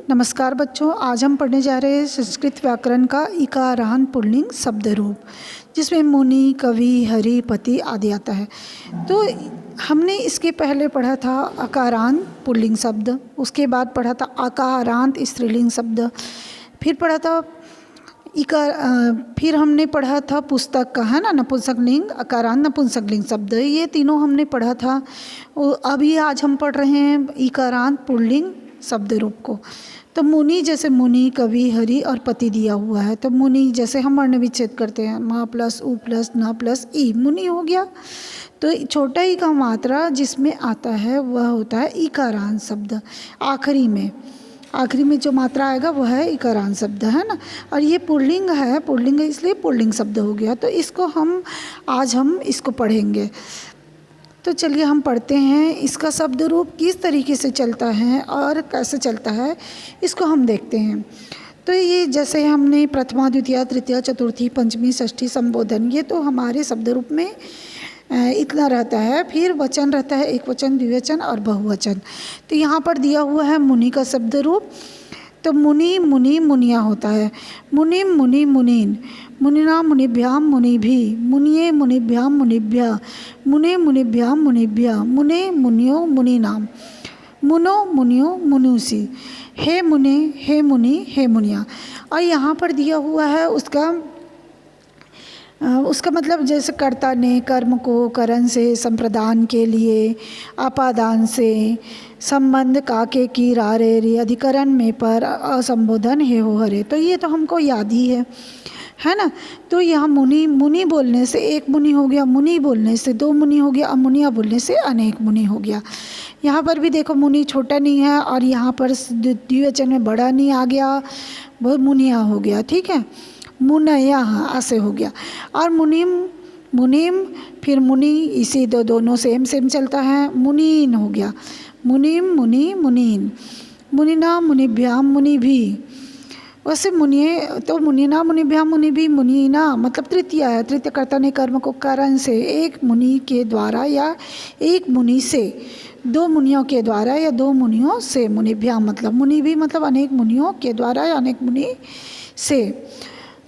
नमस्कार बच्चों, आज हम पढ़ने जा रहे हैं संस्कृत व्याकरण का इकारांत पुल्लिंग शब्द रूप, जिसमें मुनि, कवि, हरि, पति आदि आता है। तो हमने इसके पहले पढ़ा था अकारांत पुल्लिंग शब्द, उसके बाद पढ़ा था अकारांत स्त्रीलिंग शब्द, फिर पढ़ा था फिर हमने पढ़ा था पुस्तक का, है ना, नपुंसकलिंग, अकारांत नपुंसकलिंग शब्द, ये तीनों हमने पढ़ा था। अभी आज हम पढ़ रहे हैं इकारांत पुल्लिंग शब्द रूप को। तो मुनि, जैसे मुनि, कवि, हरि और पति दिया हुआ है। तो मुनि जैसे हम वर्ण विच्छेद करते हैं, म प्लस उ प्लस न प्लस ई, मुनि हो गया। तो छोटा ई का मात्रा जिसमें आता है वह होता है इकारांत शब्द। आखिरी में जो मात्रा आएगा वह है इकारांत शब्द, है ना। और ये पुल्लिंग है, पुल्लिंग है इसलिए पुल्लिंग शब्द हो गया। तो इसको आज हम इसको पढ़ेंगे। तो चलिए हम पढ़ते हैं, इसका शब्द रूप किस तरीके से चलता है और कैसे चलता है इसको हम देखते हैं। तो ये जैसे हमने प्रथमा, द्वितीया, तृतीया, चतुर्थी, पंचमी, षष्ठी, संबोधन, ये तो हमारे शब्द रूप में इतना रहता है। फिर वचन रहता है, एक वचन, द्विवचन और बहुवचन। तो यहाँ पर दिया हुआ है मुनि का शब्द रूप। तो मुनि, मुनि, मुनिया होता है। मुनिम, मुनि, मुनीन, मुनिना, मुनिभ्याम, मुनिभि, मुनिये, मुनिभ्याम, मुनिभ्या, मुने, मुनिभ्याम, मुनिभ्या, मुने, मुनियो, मुनीनाम, मुनो, मुनियो, मुनुसी, हे मुने, हे मुनि, हे मुनिया। और यहाँ पर दिया हुआ है उसका मतलब, जैसे कर्ता ने कर्म को करण से संप्रदान के लिए, अपादान से, संबंध काके की रारे रे, अधिकरण में पर, असंबोधन हे हो हरे। तो ये तो हमको याद ही है ना। तो यहाँ मुनि, मुनि बोलने से एक मुनि हो गया, मुनि बोलने से दो मुनि हो गया, और मुनिया बोलने से अनेक मुनि हो गया। यहाँ पर भी देखो मुनि छोटा नहीं है, और यहाँ पर द्विवचन में बड़ा नहीं आ गया, वो मुनिया हो गया, ठीक है। मुनया ऐसे हो गया। और मुनिम, मुनिम, फिर मुनि, इसी दोनों सेम चलता है, मुनीन हो गया। मुनिम, मुनि, मुनीन, मुनिना, मुनिभ्याम, मुनिभि। वैसे मुनिये तो मुनिना, मुनिभ्याम, मुनिभि, मुनीना मतलब तृतीया है। तृतीय कर्ता ने कर्म को कारण से एक मुनि के द्वारा या एक मुनि से, दो मुनियों के द्वारा या दो मुनियों से। मुनिभ्याम मतलब मुनि भी मतलब अनेक मुनियों के द्वारा या अनेक मुनि से।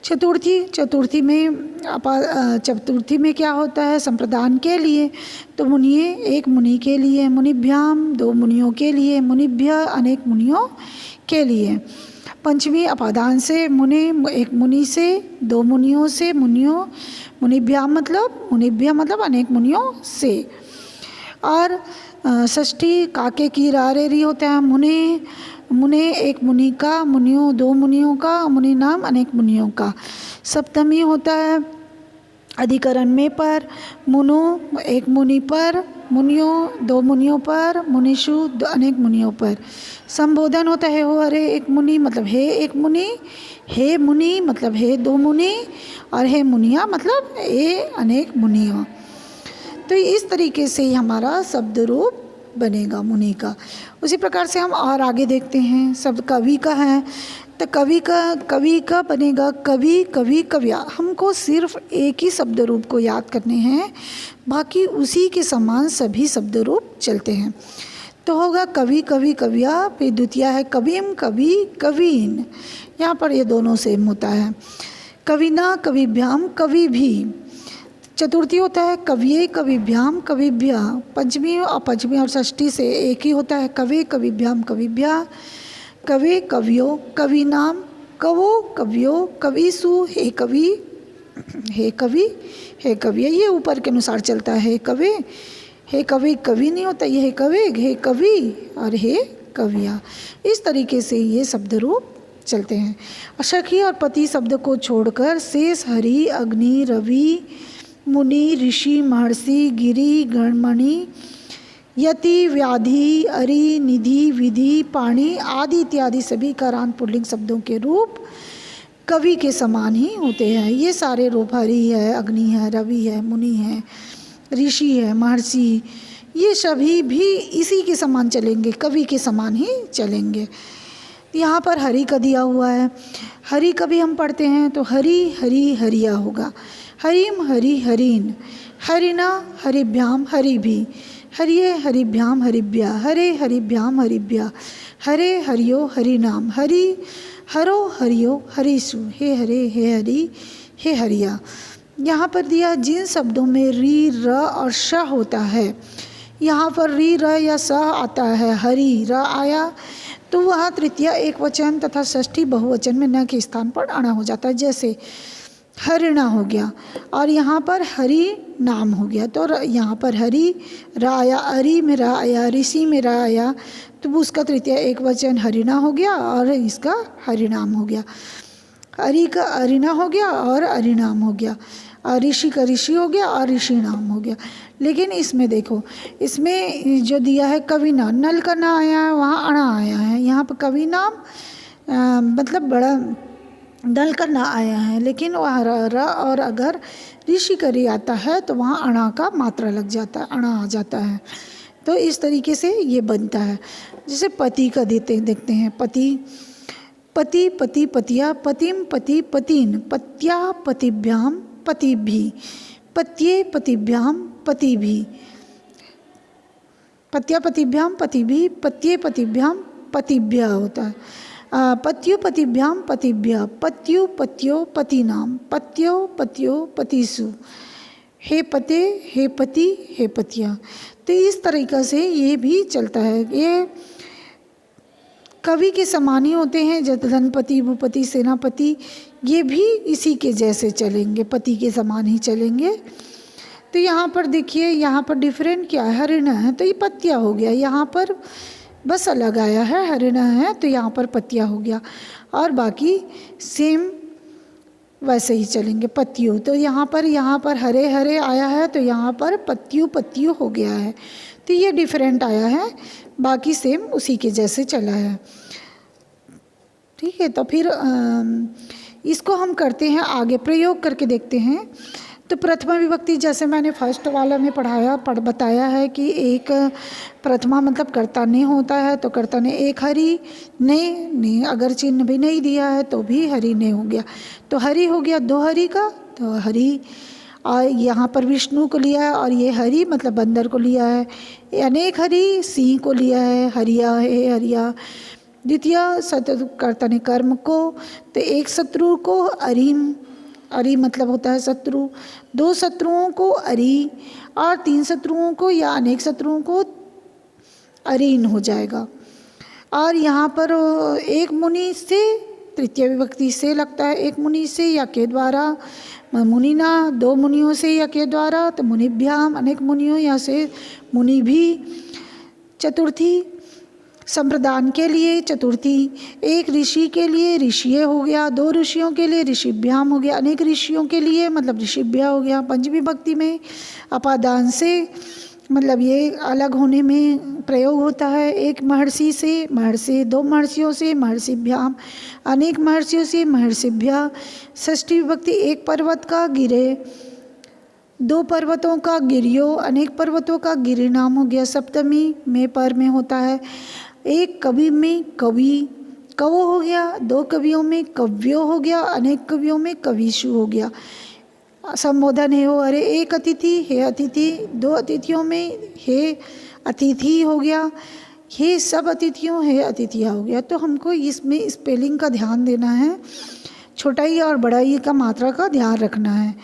चतुर्थी में क्या होता है, संप्रदान के लिए। तो मुनिये एक मुनि के लिए, मुनिभ्याम दो मुनियों के लिए, मुनिभ्य अनेक मुनियों के लिए। पंचमी अपादान से, मुने एक मुनि से, दो मुनियों से, मुनिभ्याम मतलब मुनिभ्य मतलब अनेक मुनियों से। और षष्ठी काके की रारे री होता है, मुने एक मुनि का, मुनियों दो मुनियों का, मुनि नाम अनेक मुनियों का। सप्तमी होता है अधिकरण में पर, मुनो एक मुनि पर, मुनियों दो मुनियों पर, मुनिषु अनेक मुनियों पर। संबोधन होता है हो हरे एक मुनि मतलब हे एक मुनि, हे मुनि मतलब हे दो मुनि, और हे मुनिया मतलब हे अनेक मुनियों। तो इस तरीके से ही हमारा शब्द रूप बनेगा मुनि का। उसी प्रकार से हम और आगे देखते हैं। शब्द कवि का है, तो कवि का बनेगा कवि, कवि, कव्या। हमको सिर्फ एक ही शब्द रूप को याद करने हैं, बाकी उसी के समान सभी शब्द रूप चलते हैं। तो होगा कवि, कवि, कव्या। फिर द्वितीय है कविम, कवि, कवीन। यहाँ पर ये दोनों सेम होता है। कविना, कविभ्याम, कवि भी। चतुर्थी होता है कविये, कविभ्याम, कविभ्या। पंचमी और षष्ठी से एक ही होता है, कवे, कविभ्याम, कविभ्या, कवे, कवियो, कवि नाम, कवो, कवियो, कविसु, हे कवि, हे कवि, हे कवि। ये ऊपर के अनुसार चलता है, हे कवे, हे कवि, कवि नहीं होता, ये हे कवे, हे कवि और हे कविया। इस तरीके से ये शब्द रूप चलते हैं। सखी और पति शब्द को छोड़कर शेष हरि, अग्नि, रवि, मुनि, ऋषि, महर्षि, गिरि, गणमणि, यति, व्याधि, अरि, निधि, विधि, पाणि आदि इत्यादि सभी कारांत पुल्लिंग शब्दों के रूप कवि के समान ही होते हैं। ये सारे रूप हरि है, अग्नि है, रवि है, मुनि है, ऋषि है, महर्षि, ये सभी भी इसी के समान चलेंगे, कवि के समान ही चलेंगे। यहाँ पर हरि का दिया हुआ है। हरि का भी हम पढ़ते हैं तो हरि, हरि, हरिया होगा। हरिम, हरि, हरिन, हरिना, हरिभ्याम, हरिभि, हरिये, हरिभ्याम, हरिभ्या, हरे, हरिभ्याम, हरिभ्या, हरे हरियो हरि नाम, हरि हरो हरियो हरिसु, हे हरे हे हरि हे हरिया। यहाँ पर दिया जिन शब्दों में री र और श होता है, यहाँ पर री र या स आता है, हरि र आया तो वह तृतीय एक वचन तथा षष्ठी बहुवचन में न के स्थान पर अणा हो जाता है। जैसे हरिणा हो गया और यहाँ पर हरि नाम हो गया, तो यहाँ पर हरि रा आया, अरि में रा आया, ऋषि में रा आया, तो उसका तृतीय एक वचन हरिणा हो गया और इसका हरिनाम हो गया। अरि का अरिना हो गया और अरिनाम हो गया, और ऋषि का ऋषि हो गया और ऋषि नाम हो गया। लेकिन इसमें देखो, इसमें जो दिया है कवि नाम, नल का ना आया है, वहाँ अणा आया है। यहाँ पर कवि नाम मतलब बड़ा नल का ना आया है, लेकिन वहाँ र और अगर ऋषि का री आता है तो वहाँ अणा का मात्रा लग जाता है, अणा आ जाता है। तो इस तरीके से ये बनता है। जैसे पति का देखते हैं, पति पति पति पतिया, पतिम पति पतिन, पत्या पतिभ्याम पतिभि, पत्ये पतिभ्याम पतिभि, पत्या पतिभ्याम पतिभि, पत्ये पतिभ्याम पतिभ्य होता है। पत्यु पतिभ्याम पतिभ्य, पत्यु पत्यो पतिनाम, पत्यो पत्यो पतिसु, हे पते हे पति हे पतिया। तो इस तरीक़ा से ये भी चलता है। ये कवि के समान ही होते हैं, जैसे धनपति भूपति सेनापति, ये भी इसी के जैसे चलेंगे, पति के समान ही चलेंगे। तो यहाँ पर देखिए, यहाँ पर डिफरेंट क्या है, हरिणा है तो ये पत्या हो गया, यहाँ पर बस अलग आया है, हरिणा है तो यहाँ पर पत्या हो गया, और बाकी सेम वैसे ही चलेंगे। पत्तियों तो यहाँ पर हरे हरे आया है तो यहाँ पर पत्तियों पत्तियों हो गया है, तो ये डिफरेंट आया है, बाकी सेम उसी के जैसे चला है। ठीक है, तो फिर इसको हम करते हैं आगे, प्रयोग करके देखते हैं। तो प्रथमा विभक्ति जैसे मैंने फर्स्ट वाला में बताया है कि एक प्रथमा मतलब कर्ता ने होता है, तो कर्ता ने एक हरि ने अगर चिन्ह भी नहीं दिया है तो भी हरि ने हो गया, तो हरि हो गया दो हरि का, तो हरि। और यहाँ पर विष्णु को लिया है और ये हरि मतलब बंदर को लिया है, अनेक हरि सिंह को लिया है, हरिया है हरिया। द्वितीय कर्ता ने कर्म को, तो एक शत्रु को अरिम, अरि मतलब होता है शत्रु, दो शत्रुओं को अरि, और तीन शत्रुओं को या अनेक शत्रुओं को अरीन हो जाएगा। और यहाँ पर एक मुनि से तृतीय विभक्ति से लगता है, एक मुनि से या के द्वारा, मुनिना दो मुनियों से या के द्वारा, तो मुनिभ्याम अनेक मुनियों या से मुनि भी। चतुर्थी संप्रदान के लिए, चतुर्थी एक ऋषि के लिए ऋषिय हो गया, दो ऋषियों के लिए ऋषिभ्याम हो गया, अनेक ऋषियों के लिए मतलब ऋषिभ्या हो गया। पंचमी भक्ति में अपादान से मतलब ये अलग होने में प्रयोग होता है, एक महर्षि से महर्षि, दो महर्षियों से महर्षिभ्याम, अनेक महर्षियों से महर्षिभ्या। षष्ठी विभक्ति एक पर्वत का गिरे, दो पर्वतों का गिरियो, अनेक पर्वतों का गिरि नाम हो गया। सप्तमी में पर में होता है, एक कवि में कवि कवो हो गया, दो कवियों में कव्यो हो गया, अनेक कवियों में कविशु हो गया। संबोधन है हो, अरे एक अतिथि हे अतिथि, दो अतिथियों में हे अतिथि हो गया, हे सब अतिथियों हे अतिथिया हो गया। तो हमको इसमें स्पेलिंग का ध्यान देना है, छोटाई और बड़ाई का मात्रा का ध्यान रखना है।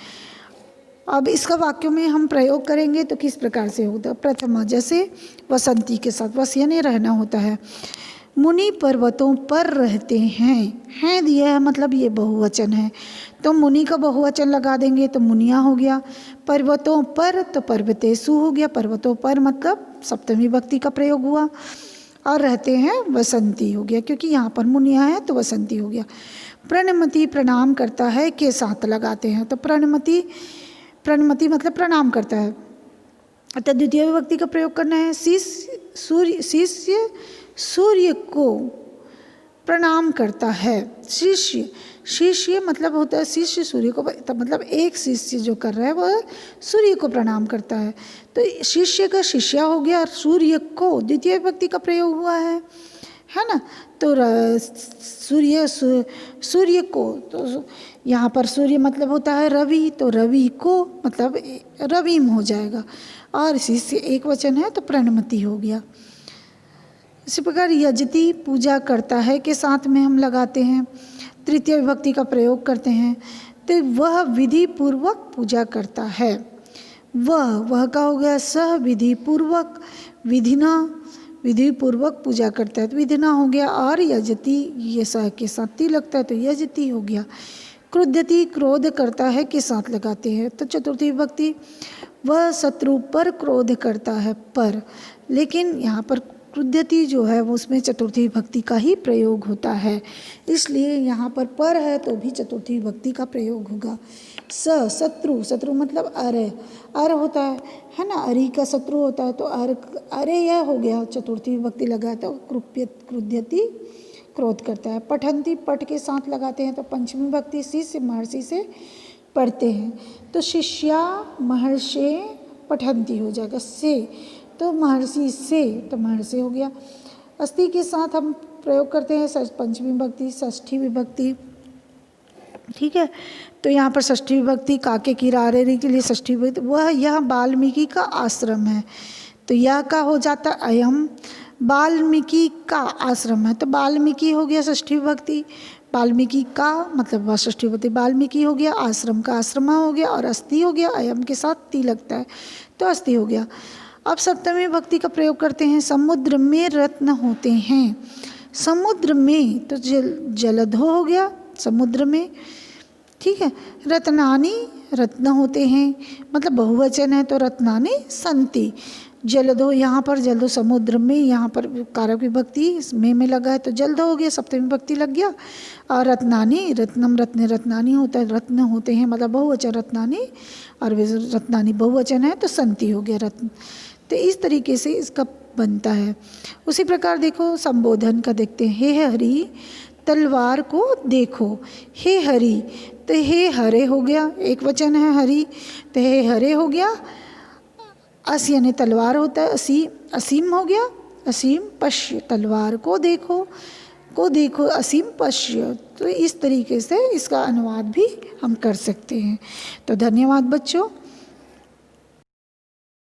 अब इसका वाक्यों में हम प्रयोग करेंगे तो किस प्रकार से होता है। प्रथमा जैसे वसंती के साथ वस यानी रहना होता है। मुनि पर्वतों पर रहते हैं दिया है मतलब ये बहुवचन है, तो मुनि का बहुवचन लगा देंगे तो मुनिया हो गया। पर्वतों पर तो पर्वतेषु हो गया, पर्वतों पर मतलब सप्तमी विभक्ति का प्रयोग हुआ। और रहते हैं वसंती हो गया, क्योंकि यहाँ पर मुनिया है तो वसंती हो गया। प्रणमति प्रणाम करता है के साथ लगाते हैं, तो प्रणमति मतलब प्रणाम करता है, अतः द्वितीय विभक्ति का प्रयोग करना है। शिष्य सूर्य को प्रणाम करता है, शिष्य मतलब होता है शिष्य सूर्य को, मतलब एक शिष्य जो कर रहा है वह सूर्य को प्रणाम करता है, तो शिष्य का शिष्या हो गया। सूर्य को द्वितीय विभक्ति का प्रयोग हुआ है ना, तो सूर्य को, तो यहाँ पर सूर्य मतलब होता है रवि, तो रवि को मतलब रविम हो जाएगा। और शिष्य एक वचन है तो प्रणमति हो गया। इसी प्रकार यजति पूजा करता है के साथ में हम लगाते हैं, तृतीय विभक्ति का प्रयोग करते हैं, तो वह विधि पूर्वक पूजा करता है। वह का हो गया सह विधि पूर्वक, विधिना विधि पूर्वक पूजा करता है तो विधिना हो गया, और यजति ये सह के साथ ती लगता है तो यजति हो गया। क्रुध्यति क्रोध करता है के साथ लगाते हैं तो चतुर्थी विभक्ति, वह शत्रु पर क्रोध करता है पर, लेकिन यहाँ पर क्रुध्यति जो है वो उसमें चतुर्थी विभक्ति का ही प्रयोग होता है, इसलिए यहाँ पर है तो भी चतुर्थी विभक्ति का प्रयोग होगा। शत्रु, शत्रु मतलब अर होता है ना, अरि का शत्रु होता है तो अरे यह हो गया, चतुर्थी विभक्ति लगा तो क्रुध्यति क्रोध करता है। पठंती पठ के साथ लगाते हैं तो पंचमी विभक्ति शिष्य महर्षि से पढ़ते हैं तो शिष्या महर्षे पठंती हो जाएगा, से तो महर्षि से तो महर्षि हो गया। अस्ति के साथ हम प्रयोग करते हैं पंचमी विभक्ति षष्ठी विभक्ति, ठीक है। तो यहाँ पर षष्ठी विभक्ति काके की रारे के लिए षष्ठी विभक्ति, वह यह वाल्मीकि का आश्रम है तो यह का हो जाता अयम वाल्मीकि का आश्रम है, तो वाल्मीकि हो गया षष्ठी विभक्ति, वाल्मीकि का मतलब वह षष्ठी विभक्ति वाल्मीकि हो गया, आश्रम का आश्रमा हो गया, और अस्थि हो गया, अयम के साथ ती लगता है तो अस्थि हो गया। अब सप्तमी विभक्ति का प्रयोग करते हैं, समुद्र में रत्न होते हैं, समुद्र में तो जलधो हो गया समुद्र में, ठीक है। रत्नानि रत्न होते हैं मतलब बहुवचन है तो रत्नानि संति, जलधो यहाँ पर जलधो समुद्र में, यहाँ पर कारक विभक्ति इसमें में लगा है तो जलधो हो गया, सप्तमी विभक्ति लग गया। और रत्नानि रत्नम रत्ने रत्नानि होता है, रत्न होते हैं मतलब बहुवचन रत्नानि, और रत्नानि बहुवचन है तो संति हो गया रत्न। तो इस तरीके से इसका बनता है। उसी प्रकार देखो संबोधन का देखते हैं, हे हरि तलवार को देखो, हे हरि तो हे हरे हो गया, एक वचन है हरि तो हे हरे हो गया। अस यानी तलवार होता है, असीम हो गया, असीम पश्य तलवार को देखो असीम पश्य। तो इस तरीके से इसका अनुवाद भी हम कर सकते हैं। तो धन्यवाद बच्चों।